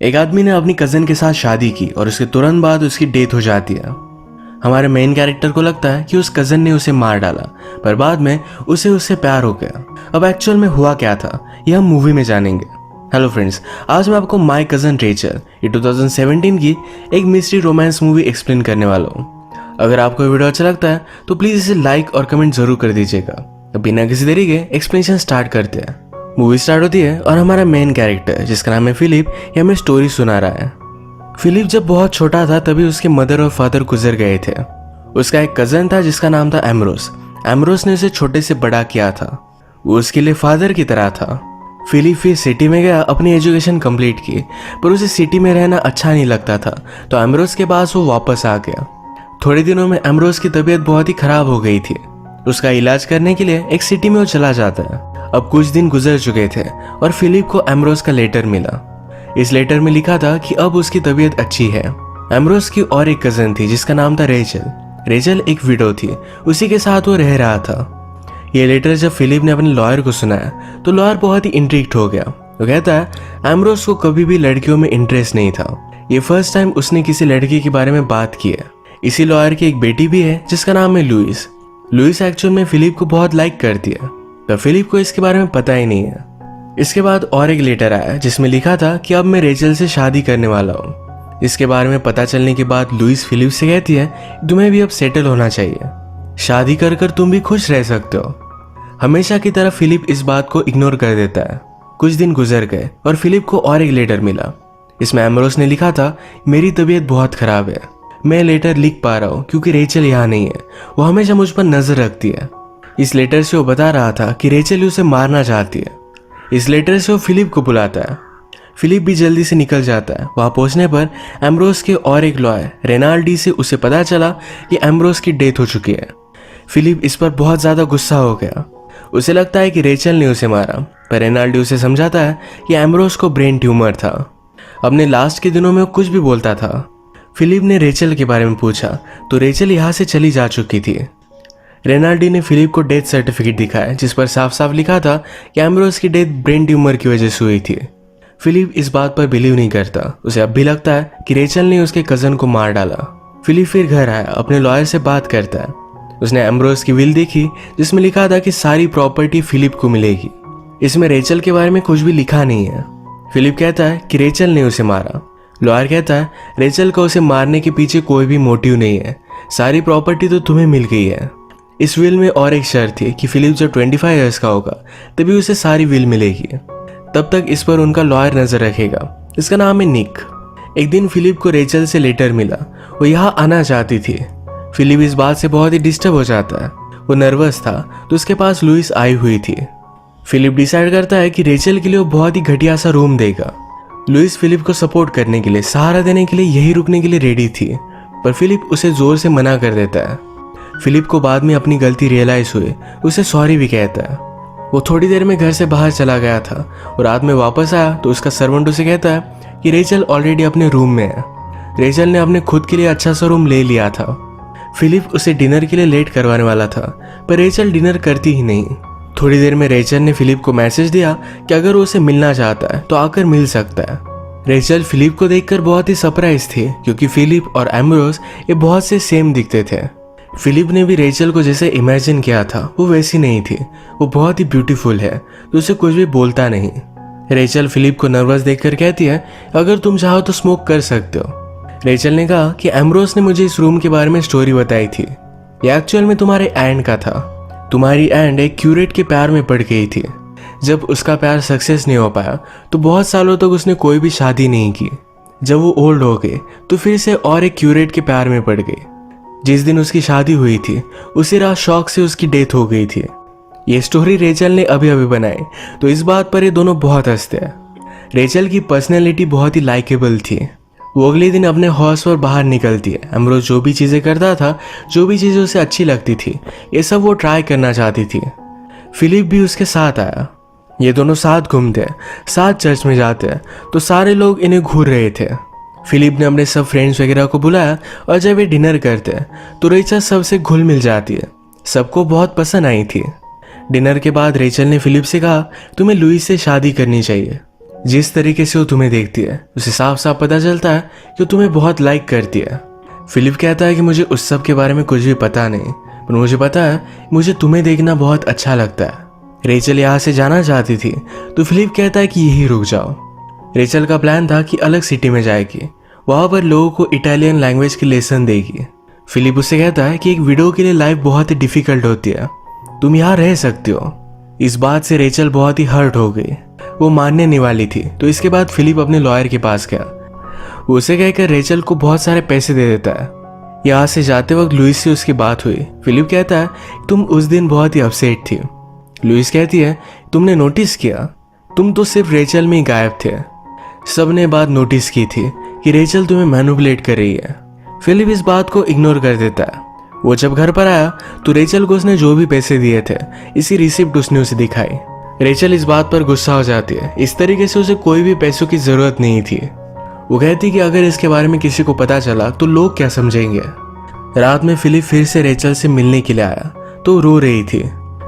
एक आदमी ने अपनी कज़न के साथ शादी की और उसके तुरंत बाद उसकी डेथ हो जाती है। हमारे मेन कैरेक्टर को लगता है कि उस कज़न ने उसे मार डाला, पर बाद में उसे उससे प्यार हो गया। अब एक्चुअल में हुआ क्या था यह हम मूवी में जानेंगे। हेलो फ्रेंड्स, आज मैं आपको माय कज़न रेचल ये 2017 की एक मिस्ट्री रोमांस मूवी एक्सप्लेन करने वाला हूँ। अगर आपको वीडियो अच्छा लगता है तो प्लीज़ इसे लाइक और कमेंट जरूर कर दीजिएगा। तो बिना किसी देरी के एक्सप्लेनेशन स्टार्ट करते हैं। मूवी स्टार्ट होती है और हमारा मेन कैरेक्टर जिसका नाम है फिलिप ये हमें स्टोरी सुना रहा है। फिलिप जब बहुत छोटा था तभी उसके मदर और फादर गुजर गए थे। उसका एक कज़न था जिसका नाम था एम्ब्रोस। एम्ब्रोस ने उसे छोटे से बड़ा किया था, वो उसके लिए फादर की तरह था। फिलिप फिर सिटी में गया, अपनी एजुकेशन कंप्लीट की, पर उसे सिटी में रहना अच्छा नहीं लगता था, तो एम्ब्रोस के पास वो वापस आ गया। थोड़े दिनों में एम्ब्रोस की तबीयत बहुत ही खराब हो गई थी। उसका इलाज करने के लिए एक सिटी में वो चला जाता है। अब कुछ दिन गुजर चुके थे और फिलिप को एम्ब्रोस का लेटर मिला। इस लेटर में लिखा था कि अब उसकी तबीयत अच्छी है। एम्ब्रोस की और एक कज़न थी जिसका नाम था रेचल। रेचल एक विडो थी, उसी के साथ वो रह रहा था। ये लेटर जब फिलिप ने अपने लॉयर को सुनाया तो लॉयर बहुत ही इंट्रिग्ड हो गया। वो कहता है एम्ब्रोस को कभी भी लड़कियों में इंटरेस्ट नहीं था, ये फर्स्ट टाइम उसने किसी लड़की के बारे में बात की है। इसी लॉयर की एक बेटी भी है जिसका नाम है लुइस। लुइस एक्चुअल में फिलिप को बहुत लाइक करती है, पर फिलिप को इसके बारे में पता ही नहीं है। इसके बाद और एक लेटर आया जिसमें लिखा था कि अब मैं रेचल से शादी करने वाला हूँ। इसके बारे में पता चलने के बाद लुइस फिलिप से कहती है तुम्हें भी अब सेटल होना चाहिए, शादी कर कर तुम भी खुश रह सकते हो। हमेशा की तरह फिलिप इस बात को इग्नोर कर देता है। कुछ दिन गुजर गए और फिलिप को और एक लेटर मिला। इसमें एम्ब्रोस ने लिखा था मेरी तबीयत बहुत खराब है, मैं लेटर लिख पा रहा हूँ क्योंकि रेचल यहाँ नहीं है, वो हमेशा मुझ पर नजर रखती है। इस लेटर से वो बता रहा था कि रेचल उसे मारना चाहती है। इस लेटर से वो फिलिप को बुलाता है। फिलिप भी जल्दी से निकल जाता है। वहां पहुंचने पर एम्ब्रोस के और एक लॉयर रेनाल्डी से उसे पता चला कि एम्ब्रोस की डेथ हो चुकी है। फिलिप इस पर बहुत ज्यादा गुस्सा हो गया। उसे लगता है कि रेचल ने उसे मारा, पर रेनाल्डी उसे समझाता है कि एम्ब्रोस को ब्रेन ट्यूमर था। अपने लास्ट के दिनों में वो कुछ भी बोलता था। फिलिप ने रेचल के बारे में पूछा तो रेचल यहाँ से चली जा चुकी थी। रेनाल्डी ने फिलिप को डेथ सर्टिफिकेट दिखाया जिस पर साफ साफ लिखा था कि एम्ब्रोस की डेथ ब्रेन ट्यूमर की वजह से हुई थी। फिलिप इस बात पर बिलीव नहीं करता। उसे अब भी लगता है कि रेचल ने उसके कज़न को मार डाला। फिलिप फिर घर आया, अपने लॉयर से बात करता है। उसने एम्ब्रोस की विल देखी जिसमें लिखा था कि सारी प्रॉपर्टी फिलिप को मिलेगी। इसमें रेचल के बारे में कुछ भी लिखा नहीं है। फिलिप कहता है कि रेचल ने उसे मारा। लॉयर कहता है रेचल को उसे मारने के पीछे कोई भी मोटिव नहीं है, सारी प्रॉपर्टी तो तुम्हें मिल गई है। इस विल में और एक शर्त थी कि फिलिप जब 25 इयर्स का होगा तभी उसे सारी विल मिलेगी। तब तक इस पर उनका लॉयर नजर रखेगा। इसका नाम है निक। एक दिन फिलिप को रेचल से लेटर मिला, वो यहाँ आना चाहती थी। फिलिप इस बात से बहुत ही डिस्टर्ब हो जाता है। वो नर्वस था तो उसके पास लुइस आई हुई थी। फिलिप डिसाइड करता है कि रेचल के लिए वो बहुत ही घटिया सा रूम देगा। लुइस फिलिप को सपोर्ट करने के लिए, सहारा देने के लिए यही रुकने के लिए रेडी थी, पर फिलिप उसे जोर से मना कर देता है। फिलिप को बाद में अपनी गलती रियलाइज हुई, उसे सॉरी भी कहता है। वो थोड़ी देर में घर से बाहर चला गया था और रात में वापस आया तो उसका सर्वेंट उसे कहता है कि रेचल ऑलरेडी अपने रूम में है। रेचल ने अपने खुद के लिए अच्छा सा रूम ले लिया था। फिलिप उसे डिनर के लिए लेट करवाने वाला था, पर रेचल डिनर करती ही नहीं। थोड़ी देर में रेचल ने फिलिप को मैसेज दिया कि अगर वो उसे मिलना चाहता है तो आकर मिल सकता है। रेचल फिलिप को देखकर बहुत ही सरप्राइज थी क्योंकि फिलिप और एम्ब्रोस ये बहुत से सेम दिखते थे। फिलिप ने भी रेचल को जैसे इमेजिन किया था वो वैसी नहीं थी। वो बहुत ही ब्यूटीफुल है तो उसे कुछ भी बोलता नहीं। रेचल फिलिप को नर्वस देखकर कहती है अगर तुम चाहो तो स्मोक कर सकते हो। रेचल ने कहा कि एम्ब्रोस ने मुझे इस रूम के बारे में स्टोरी बताई थी, ये एक्चुअल में तुम्हारे एंड का था। तुम्हारी एंड एक क्यूरेट के प्यार में पड़ गई थी। जब उसका प्यार सक्सेस नहीं हो पाया तो बहुत सालों तक उसने कोई भी शादी नहीं की। जब वो ओल्ड हो गए तो फिर से और एक क्यूरेट के प्यार में पड़ गई। जिस दिन उसकी शादी हुई थी उसी रात शॉक से उसकी डेथ हो गई थी। ये स्टोरी रेचल ने अभी अभी बनाई तो इस बात पर ये दोनों बहुत हंसते हैं। रेचल की पर्सनैलिटी बहुत ही लाइकेबल थी। वो अगले दिन अपने हॉर्स पर बाहर निकलती है। एम्ब्रोस जो भी चीज़ें करता था, जो भी चीज़ें उसे अच्छी लगती थी, ये सब वो ट्राई करना चाहती थी। फिलिप भी उसके साथ आया। ये दोनों साथ घूमते हैं, साथ चर्च में जाते हैं, तो सारे लोग इन्हें घूर रहे थे। फिलिप ने अपने सब फ्रेंड्स वगैरह को बुलाया और जब ये डिनर करते हैं तो रेचल सबसे घुल मिल जाती है। सबको बहुत पसंद आई थी। डिनर के बाद रेचल ने फिलिप से कहा तुम्हें लुइस से शादी करनी चाहिए। जिस तरीके से वो तुम्हें देखती है उसे साफ साफ पता चलता है कि वो तुम्हें बहुत लाइक करती है। फिलिप कहता है कि मुझे उस सब के बारे में कुछ भी पता नहीं, पर मुझे पता है मुझे तुम्हें देखना बहुत अच्छा लगता है। रेचल यहाँ से जाना चाहती थी तो फिलिप कहता है कि यही रुक जाओ। रेचल का प्लान था कि अलग सिटी में जाएगी, वहाँ पर लोगों को इटालियन लैंग्वेज की लेसन देगी। फिलिप उससे कहता है कि एक वीडियो के लिए लाइफ बहुत ही डिफिकल्ट होती है, तुम यहाँ रह सकती हो। इस बात से रेचल बहुत ही हर्ट हो गई, वो मानने नहीं वाली थी। तो इसके बाद फिलिप अपने लॉयर के पास गया, वो उसे कहकर रेचल को बहुत सारे पैसे दे देता है। यहाँ से जाते वक्त लुइस से उसकी बात हुई। फिलिप कहता है तुम उस दिन बहुत ही अपसेट थी। लुइस कहती है तुमने नोटिस किया, तुम तो सिर्फ रेचल में ही गायब थे। सबने बात नोटिस की थी कि रेचल तुम्हें मैनिपुलेट कर रही है। फिलिप इस बात को इग्नोर कर देता है। वो जब घर पर आया तो रेचल को उसने जो भी पैसे दिए थे इसी रिसिप्ट उसने उसे दिखाई। रेचल इस बात पर गुस्सा हो जाती है, इस तरीके से उसे कोई भी पैसों की जरूरत नहीं थी। वो कहती कि अगर इसके बारे में किसी को पता चला तो लोग क्या समझेंगे। रात में फिलिप फिर से रेचल से मिलने के लिए आया तो रो रही थी।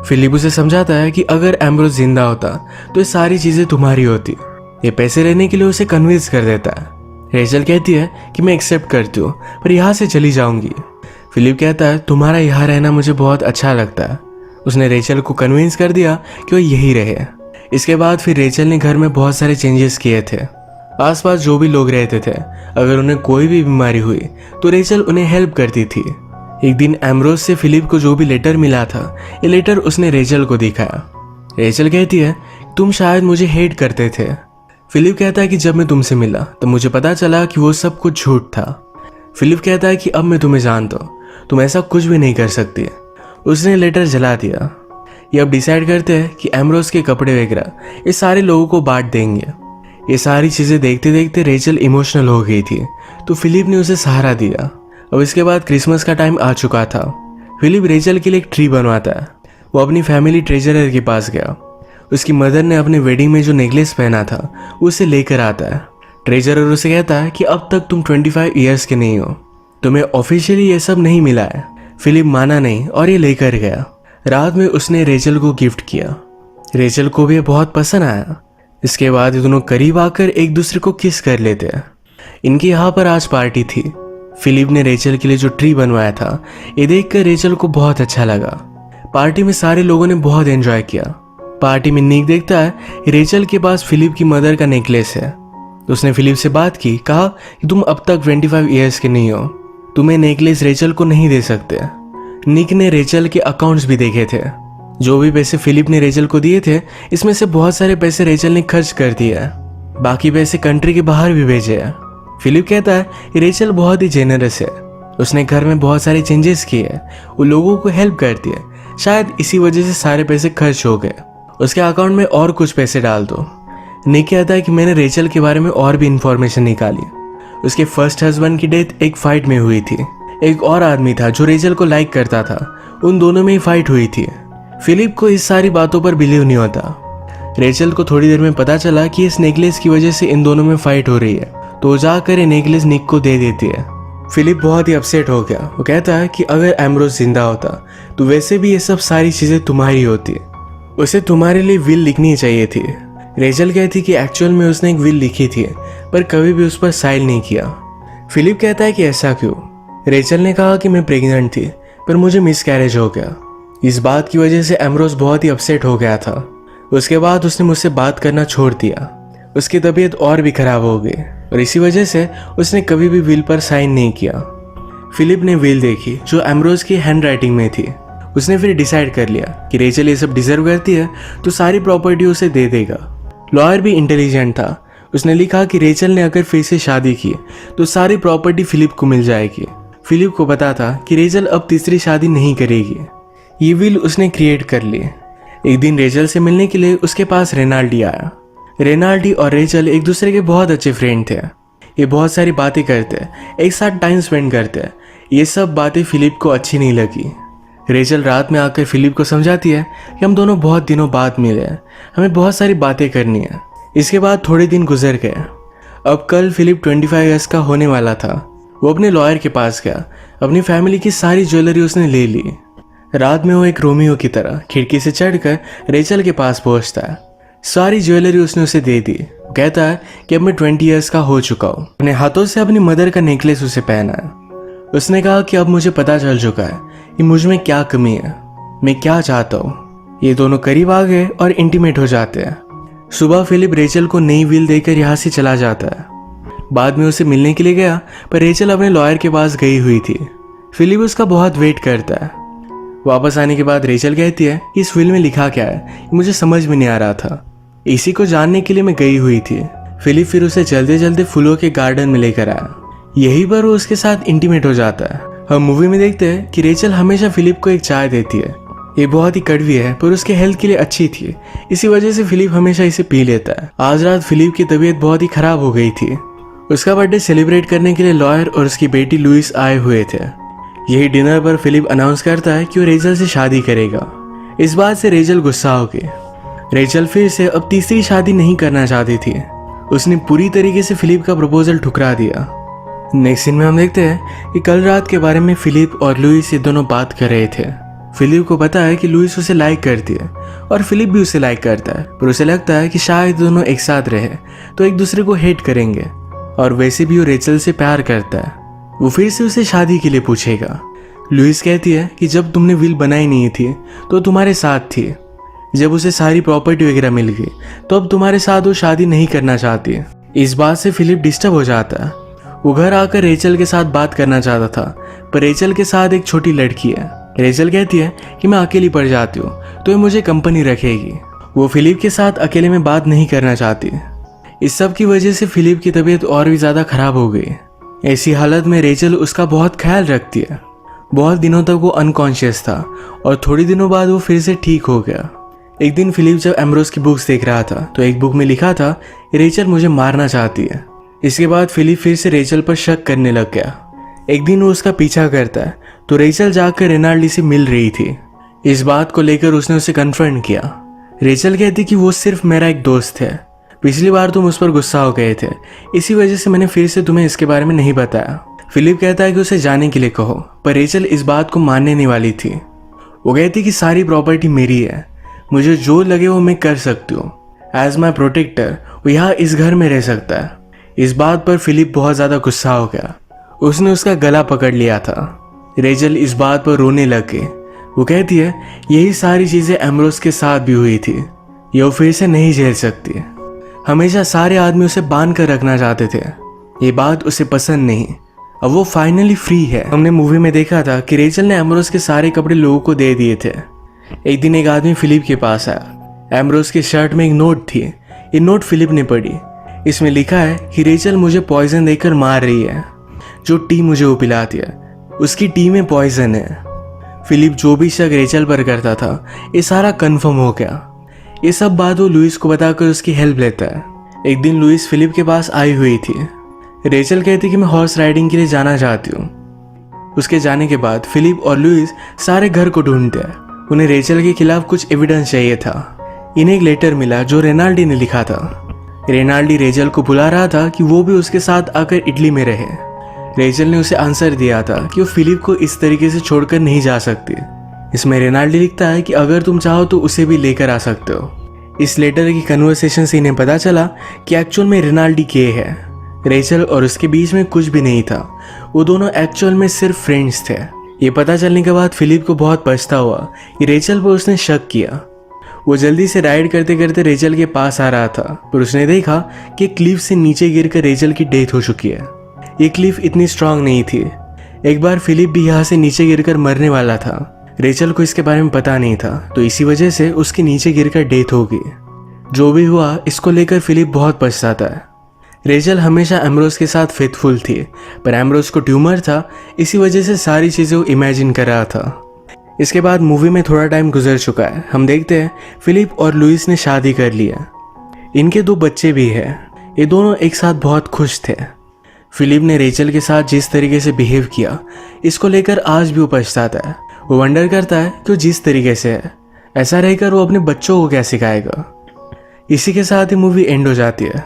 फिलिप उसे समझाता है कि अगर एम्ब्रोस जिंदा होता तो ये सारी चीजें तुम्हारी होती। ये पैसे लेने के लिए उसे कन्विंस कर देता है। रेचल कहती है कि मैं एक्सेप्ट करती हूँ पर यहाँ से चली जाऊंगी। फिलिप कहता है तुम्हारा यहाँ रहना मुझे बहुत अच्छा लगता है। उसने रेचल को कन्विंस कर दिया कि वो यही रहे। इसके बाद फिर रेचल ने घर में बहुत सारे चेंजेस किए थे। आसपास जो भी लोग रहते थे अगर उन्हें कोई भी बीमारी हुई तो रेचल उन्हें हेल्प करती थी। एक दिन एम्ब्रोस से फिलिप को जो भी लेटर मिला था ये लेटर उसने रेचल को दिखाया। रेचल कहती है तुम शायद मुझे हेट करते थे। फिलिप कहता है कि जब मैं तुमसे मिला तो मुझे पता चला कि वो सब कुछ झूठ था। फिलिप कहता है कि अब मैं तुम्हें जानता हूँ, तुम ऐसा कुछ भी नहीं कर सकती। उसने लेटर जला दिया। ये अब डिसाइड करते हैं कि एम्ब्रोस के कपड़े वगैरह ये सारे लोगों को बांट देंगे। ये सारी चीज़ें देखते देखते रेचल इमोशनल हो गई थी तो फिलिप ने उसे सहारा दिया। अब इसके बाद क्रिसमस का टाइम आ चुका था। फिलिप रेचल के लिए एक ट्री बनवाता है। वो अपनी फैमिली ट्रेजरर के पास गया। उसकी मदर ने अपने वेडिंग में जो नेकलेस पहना था उसे लेकर आता है। ट्रेजरर उसे कहता है कि अब तक तुम 25 ईयर्स के नहीं हो, तुम्हें ऑफिशियली ये सब नहीं मिला है। फिलिप माना नहीं और ये लेकर गया। रात में उसने रेचल को गिफ्ट किया। रेचल को भी बहुत पसंद आया। इसके बाद ये दोनों करीब आकर एक दूसरे को किस कर लेते हैं। इनके यहाँ पर आज पार्टी थी। फिलिप ने रेचल के लिए जो ट्री बनवाया था ये देखकर रेचल को बहुत अच्छा लगा। पार्टी में सारे लोगों ने बहुत एंजॉय किया। पार्टी में निक देखता है रेचल के पास फिलिप की मदर का नेकलेस है। उसने फिलिप से बात की, कहा कि तुम अब तक 25 ईयर्स के नहीं हो, तुम्हें नेकलेस रेचल को नहीं दे सकते। निक ने रेचल के अकाउंट्स भी देखे थे। जो भी पैसे फिलिप ने रेचल को दिए थे इसमें से बहुत सारे पैसे रेचल ने खर्च कर दिया है। बाकी पैसे कंट्री के बाहर भी भेजे हैं। फिलिप कहता है कि रेचल बहुत ही जेनरस है। उसने घर में बहुत सारे चेंजेस किए हैं, वो लोगों को हेल्प करती है। शायद इसी वजह से सारे पैसे खर्च हो गए। उसके अकाउंट में और कुछ पैसे डाल दो। निक कहता है कि मैंने रेचल के बारे में और भी इंफॉर्मेशन निकाली। उसके फर्स्ट हस्बैंड की डेथ एक फाइट में हुई थी। एक और आदमी था जो रेचल को लाइक करता था, उन दोनों में ही फाइट हुई थी। फिलिप को इस सारी बातों पर बिलीव नहीं होता। रेचल को थोड़ी देर में पता चला कि इस नेकलेस की वजह से इन दोनों में फाइट हो रही है, तो वो जाकर ये नेकलेस निक को दे देती है। फिलिप बहुत ही अपसेट हो गया। वो कहता है कि अगर एम्ब्रोस जिंदा होता तो वैसे भी ये सब सारी चीजें तुम्हारी होती, उसे तुम्हारे लिए विल लिखनी चाहिए थी। रेचल कहती कि एक्चुअल में उसने एक विल लिखी थी पर कभी भी उस पर साइन नहीं किया। फिलिप कहता है कि ऐसा क्यों। रेचल ने कहा कि मैं प्रेग्नेंट थी पर मुझे मिसकैरेज हो गया। इस बात की वजह से एम्ब्रोस बहुत ही अपसेट हो गया था। उसके बाद उसने मुझसे बात करना छोड़ दिया। उसकी तबीयत और भी खराब हो गई और इसी वजह से उसने कभी भी विल पर साइन नहीं किया। फिलिप ने विल देखी जो एम्ब्रोस की हैंड राइटिंग में थी। उसने फिर डिसाइड कर लिया कि रेचल ये सब डिजर्व करती है तो सारी प्रॉपर्टी उसे दे देगा। लॉयर भी इंटेलिजेंट था। उसने लिखा कि रेचल ने अगर फिर से शादी की तो सारी प्रॉपर्टी फिलिप को मिल जाएगी। फिलिप को पता था कि रेचल अब तीसरी शादी नहीं करेगी। ये विल उसने क्रिएट कर ली। एक दिन रेचल से मिलने के लिए उसके पास रेनाल्डी आया। रेनाल्डी और रेचल एक दूसरे के बहुत अच्छे फ्रेंड थे। ये बहुत सारी बातें करते, एक साथ टाइम स्पेंड करते। ये सब बातें फिलिप को अच्छी नहीं लगी। रेचल रात में आकर फिलिप को समझाती है कि हम दोनों बहुत दिनों बाद मिले हैं, हमें बहुत सारी बातें करनी है। इसके बाद थोड़े दिन गुजर गए। अब कल फिलिप 25 ईयर्स का होने वाला था। वो अपने लॉयर के पास गया। अपनी फैमिली की सारी ज्वेलरी उसने ले ली। रात में वो एक रोमियो की तरह खिड़की से चढ़कर रेचल के पास पहुंचता है। सारी ज्वेलरी उसने उसे दे दी। वो कहता है कि अब मैं 20 ईयर्स का हो चुका हूँ। अपने हाथों से अपनी मदर का नेकलेस उसे पहना है। उसने कहा कि अब मुझे पता चल चुका है कि मुझ में क्या कमी है, मैं क्या चाहता हूँ। ये दोनों करीब आ गए और इंटीमेट हो जाते हैं। सुबह फिलिप रेचल को नई व्हील देकर यहाँ से चला जाता है। बाद में उसे मिलने के लिए गया, पर रेचल अपने लॉयर के पास गई हुई थी। फिलिप उसका बहुत वेट करता है। वापस आने के बाद रेचल कहती है कि इस विल में लिखा क्या है, मुझे समझ में नहीं आ रहा था। इसी को जानने के लिए मैं गई हुई थी। फिलिप फिर उसे चलते चलते फूलों के गार्डन में लेकर आया। यहीं पर वो उसके साथ इंटीमेट हो जाता है। हम मूवी में देखते हैं कि रेचल हमेशा फिलिप को एक चाय देती है। ये बहुत ही कड़वी है पर उसके हेल्थ के लिए अच्छी थी, इसी वजह से फिलिप हमेशा इसे पी लेता है। आज रात फिलिप की तबीयत बहुत ही खराब हो गई थी। उसका बर्थडे सेलिब्रेट करने के लिए लॉयर और उसकी बेटी लुइस आए हुए थे। यही डिनर पर फिलिप अनाउंस करता है कि वो रेचल से शादी करेगा। इस बात से रेचल गुस्सा हो गई। रेचल फिर से अब तीसरी शादी नहीं करना चाहती थी। उसने पूरी तरीके से फिलिप का प्रपोजल ठुकरा दिया। नेक्स्ट सीन में हम देखते हैं कि कल रात के बारे में फिलिप और लुइस ये दोनों बात कर रहे थे। फिलिप को पता है कि लुइस उसे लाइक करती है और फिलिप भी उसे लाइक करता है, पर उसे लगता है कि शायद दोनों एक साथ रहे तो एक दूसरे को हेट करेंगे। और वैसे भी वो रेचल से प्यार करता है। वो फिर से उसे शादी के लिए पूछेगा। लुइस कहती है कि जब तुमने विल बनाई नहीं थी तो तुम्हारे साथ थी, जब उसे सारी प्रॉपर्टी वगैरह मिल गई तो अब तुम्हारे साथ वो शादी नहीं करना चाहती। इस बात से फिलिप डिस्टर्ब हो जाता है। वो घर आकर रेचल के साथ बात करना चाहता था, पर रेचल के साथ एक छोटी लड़की है। रेचल कहती है कि मैं अकेली पड़ जाती हूँ तो ये मुझे कंपनी रखेगी। वो फिलिप के साथ अकेले में बात नहीं करना चाहती। इस सब की वजह से फिलिप की तबीयत और भी ज़्यादा खराब हो गई। ऐसी हालत में रेचल उसका बहुत ख्याल रखती है। बहुत दिनों तक वो अनकॉन्शियस था और थोड़ी दिनों बाद वो फिर से ठीक हो गया। एक दिन फिलिप जब एम्ब्रोस की बुक्स देख रहा था तो एक बुक में लिखा था रेचल मुझे मारना चाहती है। इसके बाद फिलिप फिर से रेचल पर शक करने लग गया। एक दिन वो उसका पीछा करता है तो रेचल जाकर रेनाल्डी से मिल रही थी। इस बात को लेकर उसने उसे कन्फ्रंट किया। रेचल कहती कि वो सिर्फ मेरा एक दोस्त है, पिछली बार तुम उस पर गुस्सा हो गए थे, इसी वजह से मैंने फिर से तुम्हें इसके बारे में नहीं बताया। फिलिप कहता है कि उसे जाने के लिए कहो, पर रेचल इस बात को मानने नहीं वाली थी। वो कहती कि सारी प्रॉपर्टी मेरी है, मुझे जो लगे वो मैं कर सकती हूँ। एज माई प्रोटेक्टर वो यहाँ इस घर में रह सकता है। इस बात पर फिलिप बहुत ज़्यादा गुस्सा हो गया। उसने उसका गला पकड़ लिया था। रेचल इस बात पर रोने लग गई। वो कहती है यही सारी चीज़ें एम्ब्रोस के साथ भी हुई थी, ये वो फिर से नहीं झेल सकती। हमेशा सारे आदमी उसे बांध कर रखना चाहते थे, ये बात उसे पसंद नहीं। अब वो फाइनली फ्री है। हमने मूवी में देखा था कि रेचल ने एम्ब्रोस के सारे कपड़े लोगों को दे दिए थे। एक दिन एक आदमी फिलिप के पास आया। एम्ब्रोस के शर्ट में एक नोट थी। ये नोट फिलिप ने पढ़ी। इसमें लिखा है कि रेचल मुझे पॉइजन देकर मार रही है। जो टी मुझे वो पिलाती है उसकी टी में पॉइजन है। फिलिप जो भी शक रेचल पर करता था ये सारा कंफर्म हो गया। ये सब बात वो लुइस को बताकर उसकी हेल्प लेता है। एक दिन लुइस फिलिप के पास आई हुई थी। रेचल कहती कि मैं हॉर्स राइडिंग के लिए जाना चाहती हूँ। उसके जाने के बाद फिलिप और लुइस सारे घर को ढूंढते हैं। उन्हें रेचल के खिलाफ कुछ एविडेंस चाहिए था। इन्हें एक लेटर मिला जो रेनाल्डी ने लिखा था। रेनाल्डी रेचल को बुला रहा था कि वो भी उसके साथ आकर इटली में रहे। रेचल ने उसे आंसर दिया था कि वो फिलिप को इस तरीके से छोड़कर नहीं जा सकती। इसमें रेनाल्डी लिखता है कि अगर तुम चाहो तो उसे भी लेकर आ सकते हो। इस लेटर की कन्वर्सेशन से इन्हें पता चला कि एक्चुअल में रेनाल्डी के है। रेचल और उसके बीच में कुछ भी नहीं था। वो दोनों एक्चुअल में सिर्फ फ्रेंड्स थे। ये पता चलने के बाद फिलिप को बहुत पछता हुआ कि रेचल पर उसने शक किया। वो जल्दी से राइड करते करते रेचल के पास आ रहा था, पर उसने देखा कि क्लिफ से नीचे गिरकर रेचल की डेथ हो चुकी है। ये क्लिफ इतनी स्ट्रांग नहीं थी। एक बार फिलिप भी यहाँ से नीचे गिरकर मरने वाला था। रेचल को इसके बारे में पता नहीं था, तो इसी वजह से उसके नीचे गिरकर डेथ हो गई। जो भी हुआ इसको लेकर फिलिप बहुत पछताता है। रेचल हमेशा एम्ब्रोस के साथ फेथफुल थी, पर एम्ब्रोस को ट्यूमर था, इसी वजह से सारी चीज़ें वो इमेजिन कर रहा था। इसके बाद मूवी में थोड़ा टाइम गुजर चुका है। हम देखते हैं फिलिप और लुइस ने शादी कर लिया। इनके 2 बच्चे भी हैं। ये दोनों एक साथ बहुत खुश थे। फिलिप ने रेचल के साथ जिस तरीके से बिहेव किया इसको लेकर आज भी वो पछताता है। वो वंडर करता है कि वो जिस तरीके से है ऐसा रहकर वो अपने बच्चों को क्या सिखाएगा। इसी के साथ ही मूवी एंड हो जाती है।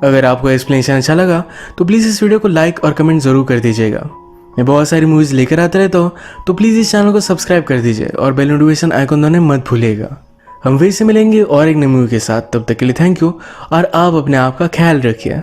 अगर आपको एक्सप्लेनेशन अच्छा लगा तो प्लीज़ इस वीडियो को लाइक और कमेंट ज़रूर कर दीजिएगा। मैं बहुत सारी मूवीज़ लेकर आता रहता हूँ, तो प्लीज़ इस चैनल को सब्सक्राइब कर दीजिए और बेल नोटिफिकेशन आइकन दबाना मत भूलिएगा। हम फिर से मिलेंगे और एक नई मूवी के साथ। तब तक के लिए थैंक यू और आप अपने आप का ख्याल रखिए।